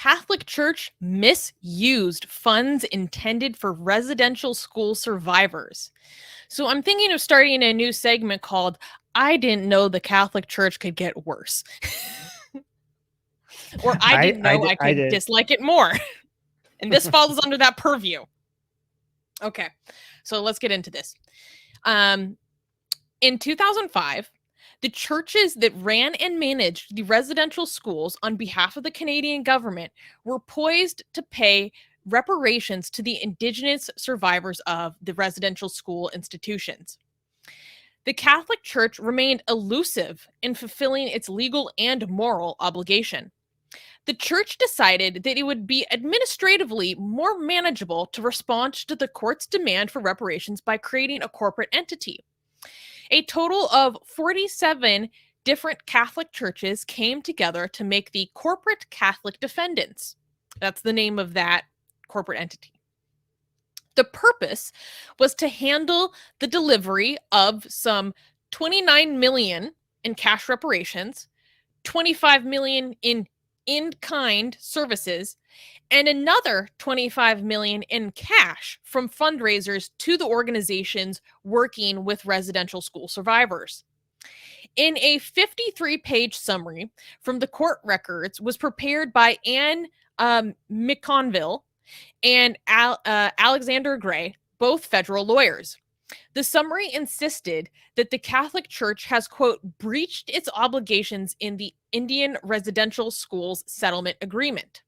Catholic Church misused funds intended for residential school survivors. So I'm thinking of starting a new segment called I Didn't Know the Catholic Church Could Get Worse. Or I didn't know I could did. dislike it more. And this falls under that purview. Okay, so let's get into this. In 2005, the churches that ran and managed the residential schools on behalf of the Canadian government were poised to pay reparations to the indigenous survivors of the residential school institutions. The Catholic Church remained elusive in fulfilling its legal and moral obligation. The church decided that it would be administratively more manageable to respond to the court's demand for reparations by creating a corporate entity. A total of 47 different Catholic churches came together to make the Corporate Catholic Defendants. That's the name of that corporate entity. The purpose was to handle the delivery of some 29 million in cash reparations, 25 million in in-kind services, and another 25 million in cash from fundraisers to the organizations working with residential school survivors. In a 53-page summary from the court records was prepared by Anne McConville and Alexander Gray, both federal lawyers. The summary insisted that the Catholic Church has, quote, breached its obligations in the Indian Residential Schools Settlement Agreement.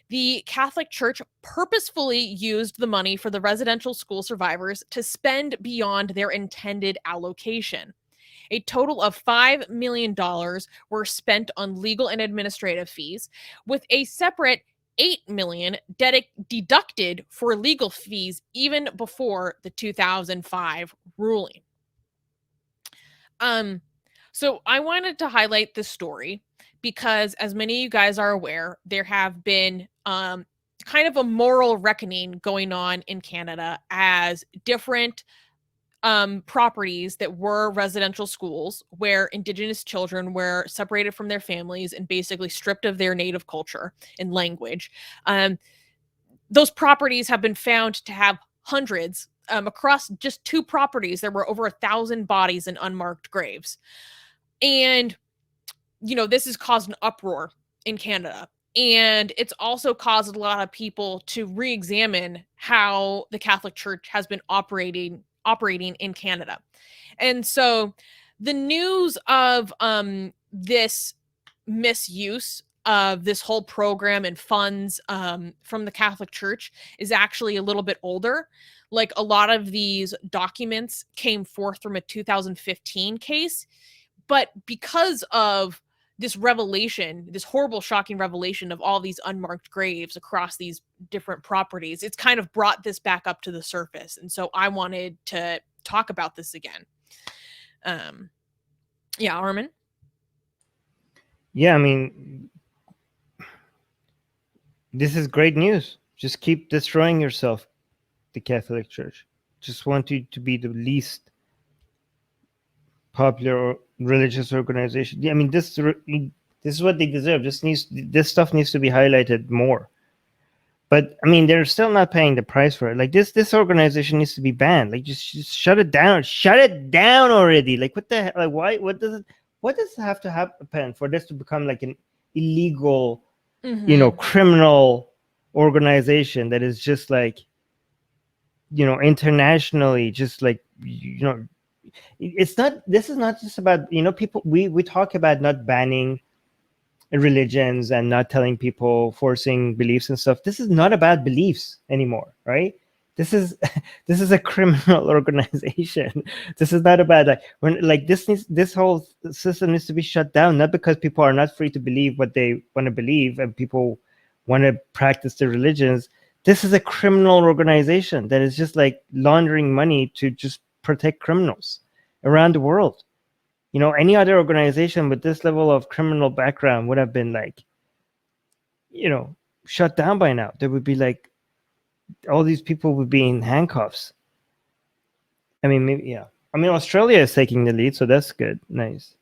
The Catholic Church purposefully used the money for the residential school survivors to spend beyond their intended allocation. A total of $5 million were spent on legal and administrative fees, with a separate $8 million deducted for legal fees even before the 2005 ruling. So I wanted to highlight this story because, as many of you guys are aware, there have been kind of a moral reckoning going on in Canada as different properties that were residential schools where Indigenous children were separated from their families and basically stripped of their native culture and language. Those properties have been found to have hundreds. Across just 2 properties, there were over 1,000 bodies in unmarked graves. And, you know, this has caused an uproar in Canada. And it's also caused a lot of people to re-examine how the Catholic Church has been operating in Canada. And so the news of this misuse of this whole program and funds from the Catholic Church is actually a little bit older. Like, a lot of these documents came forth from a 2015 case, but because of this revelation, this horrible, shocking revelation of all these unmarked graves across these different properties, it's kind of brought this back up to the surface. And so I wanted to talk about this again. Yeah, Armin? Yeah, I mean, this is great news. Just keep destroying yourself, the Catholic Church. Just want you to be the least popular religious organization. Yeah, I mean, this is what they deserve. This stuff needs to be highlighted more. But I mean, they're still not paying the price for it. Like, this organization needs to be banned. Like, just shut it down. Shut it down already. Like, what the hell? Like, why? What does it have to happen for this to become like an illegal, criminal organization that is just like, internationally, just like, it's not. This is not just about, people. We talk about not banning religions and not telling people, forcing beliefs and stuff. This is not about beliefs anymore, right? This is a criminal organization. This is not about this whole system needs to be shut down, not because people are not free to believe what they want to believe and people want to practice their religions. This is a criminal organization that is just like laundering money to just protect criminals around the world. Any other organization with this level of criminal background would have been like, shut down by now. There would be like, all these people would be in handcuffs. I mean, maybe, yeah. I mean, Australia is taking the lead, so that's good. Nice.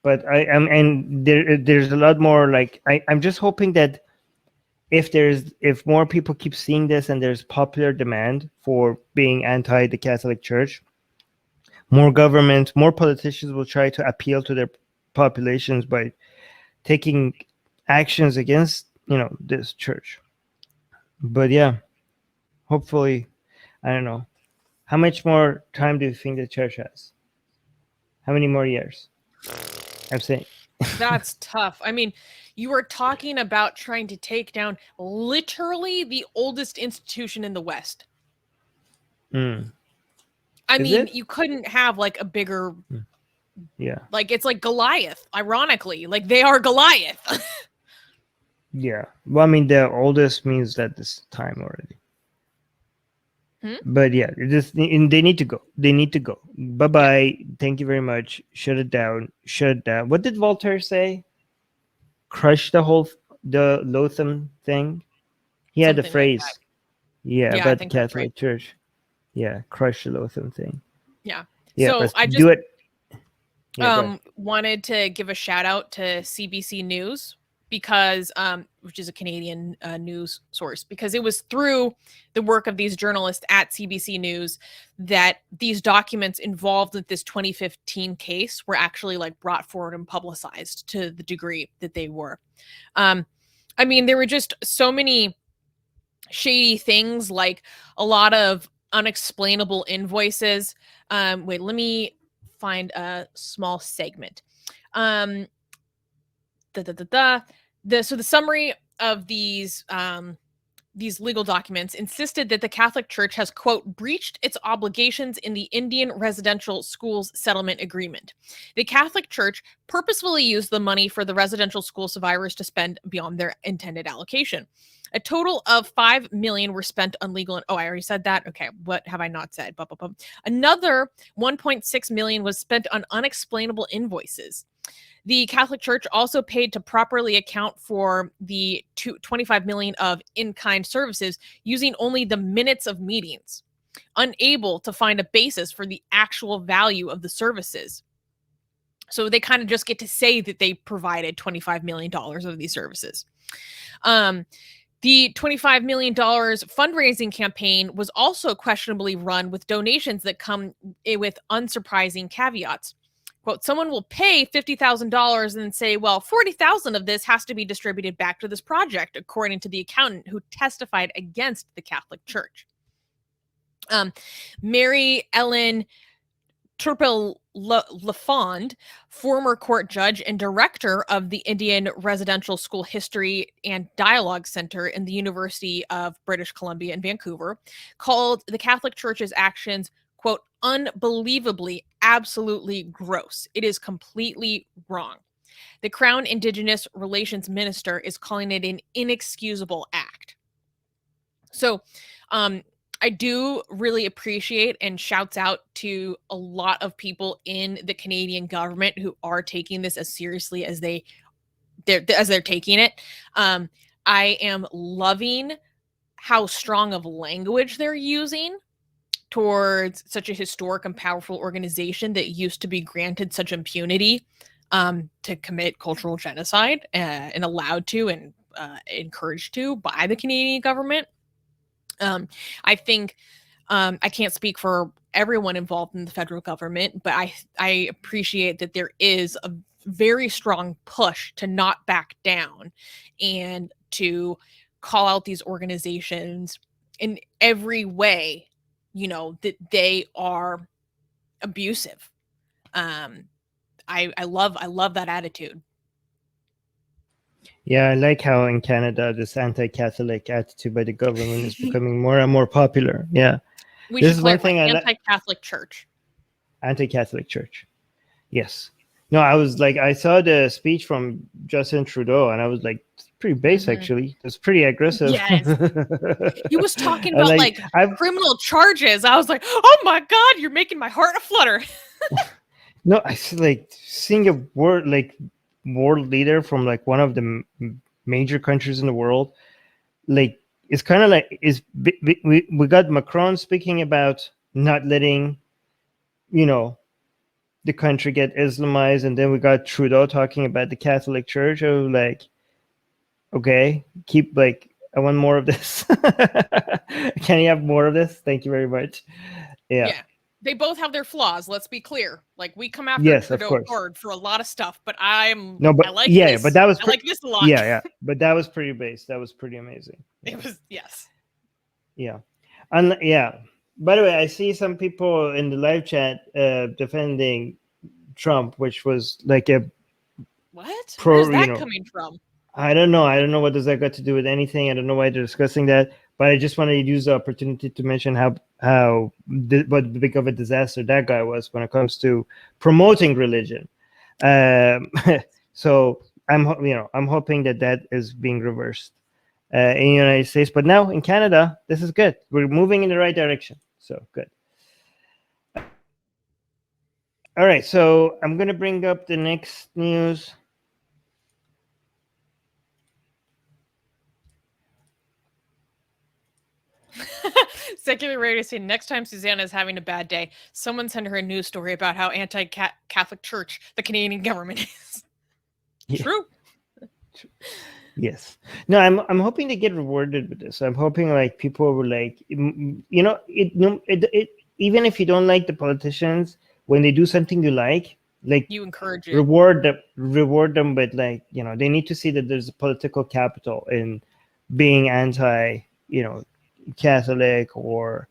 But and there's a lot more. Like I'm just hoping that if more people keep seeing this and there's popular demand for being anti the Catholic Church, more government, more politicians will try to appeal to their populations by taking actions against this church. But yeah, hopefully, I don't know. How much more time do you think the church has? How many more years? I'm saying. That's tough. I mean, you are talking about trying to take down literally the oldest institution in the West. Mm. I Is mean, it? you couldn't have like a bigger, Yeah. like it's like Goliath, ironically. Like they are Goliath. Yeah. Well, I mean, the oldest means that this time already. But yeah, they need to go. They need to go. Bye bye. Yeah. Thank you very much. Shut it down. Shut it down. What did Voltaire say? Crush the Lotham thing. He had a phrase. Like yeah, about the Catholic Church. Yeah, crush the Lotham thing. Yeah. Yeah. So I just do it. Yeah, wanted to give a shout out to CBC News because which is a Canadian news source, because it was through the work of these journalists at CBC News that these documents involved with this 2015 case were actually like brought forward and publicized to the degree that they were. I mean, there were just so many shady things, like a lot of unexplainable invoices. Wait, let me find a small segment. So the summary of these legal documents insisted that the Catholic Church has, quote, breached its obligations in the Indian Residential Schools Settlement Agreement. The Catholic Church purposefully used the money for the residential school survivors to spend beyond their intended allocation. A total of $5 million were spent on legal. I already said that. Okay, what have I not said? Another $1.6 million was spent on unexplainable invoices. The Catholic Church also paid to properly account for the $25 million of in-kind services using only the minutes of meetings, unable to find a basis for the actual value of the services. So they kind of just get to say that they provided $25 million of these services. The $25 million fundraising campaign was also questionably run with donations that come with unsurprising caveats. Quote, someone will pay $50,000 and say, well, 40,000 of this has to be distributed back to this project, according to the accountant who testified against the Catholic Church. Mary Ellen Turpin-Lafond, former court judge and director of the Indian Residential School History and Dialogue Center in the University of British Columbia in Vancouver, called the Catholic Church's actions, quote, unbelievably, absolutely gross. It is completely wrong. The Crown Indigenous Relations Minister is calling it an inexcusable act. So, I do really appreciate and shouts out to a lot of people in the Canadian government who are taking this as seriously as they're taking it. I am loving how strong of language they're using towards such a historic and powerful organization that used to be granted such impunity to commit cultural genocide and allowed to and encouraged to by the Canadian government. I think I can't speak for everyone involved in the federal government, but I appreciate that there is a very strong push to not back down and to call out these organizations in every way, that they are abusive. I love that attitude. Yeah, I like how in Canada this anti-Catholic attitude by the government is becoming more and more popular. Yeah, this is one thing. Anti-Catholic Church. Anti-Catholic Church. Yes. No, I was like, I saw the speech from Justin Trudeau, and I was like, it's pretty base actually. It's pretty aggressive. Yes. He was talking about like criminal charges. I was like, oh my God, you're making my heart flutter. No, I like seeing a word like world leader from like one of the major countries in the world, like it's kind of like we got Macron speaking about not letting the the country get Islamized, and then we got Trudeau talking about the Catholic Church. I was like, okay, keep like, I want more of this. Can you have more of this? Thank you very much. Yeah. They both have their flaws. Let's be clear. Like, we come after Yes, of Trudeau course. hard for a lot of stuff, but No, but I like yeah, this. but that was I like this a lot. yeah, but that was pretty base. That was pretty amazing. It was, yes. Yeah. And yeah. By the way, I see some people in the live chat defending Trump, which was like a What? pro, Where's that you know, coming from? I don't know. I don't know what does that got to do with anything. I don't know why they're discussing that. But I just wanted to use the opportunity to mention what big of a disaster that guy was when it comes to promoting religion. So I'm hoping that is being reversed in the United States. But now in Canada, this is good. We're moving in the right direction. So good. All right. So I'm going to bring up the next news. Secular Radio saying next time Susanna is having a bad day, someone send her a news story about how anti-Catholic Church the Canadian government is. Yeah. True. Yes. No, I'm hoping to get rewarded with this. I'm hoping like people will like, even if you don't like the politicians, when they do something you like you encourage it. reward them, but like, they need to see that there's a political capital in being anti, Catholic or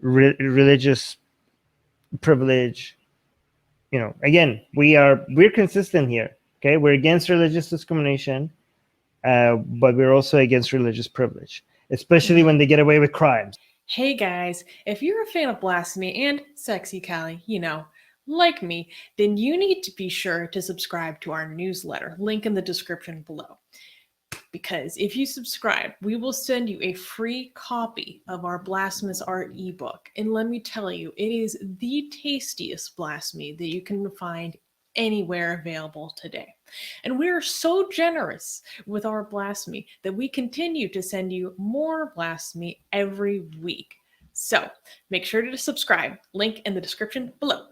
religious privilege. Again, we're consistent here. Okay, we're against religious discrimination, but we're also against religious privilege, especially when they get away with crimes. Hey guys, if you're a fan of blasphemy and sexy Callie, like me, then you need to be sure to subscribe to our newsletter, link in the description below. Because if you subscribe, we will send you a free copy of our Blasphemous Art ebook. And let me tell you, it is the tastiest blasphemy that you can find anywhere available today. And we are so generous with our blasphemy that we continue to send you more blasphemy every week. So make sure to subscribe, link in the description below.